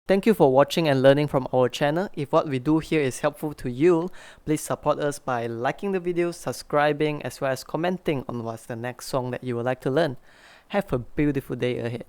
Thank you for watching and learning from our channel. If what we do here is helpful to you, please support us by liking the video, subscribing, as well as commenting on what's the next song that you would like to learn. Have a beautiful day ahead.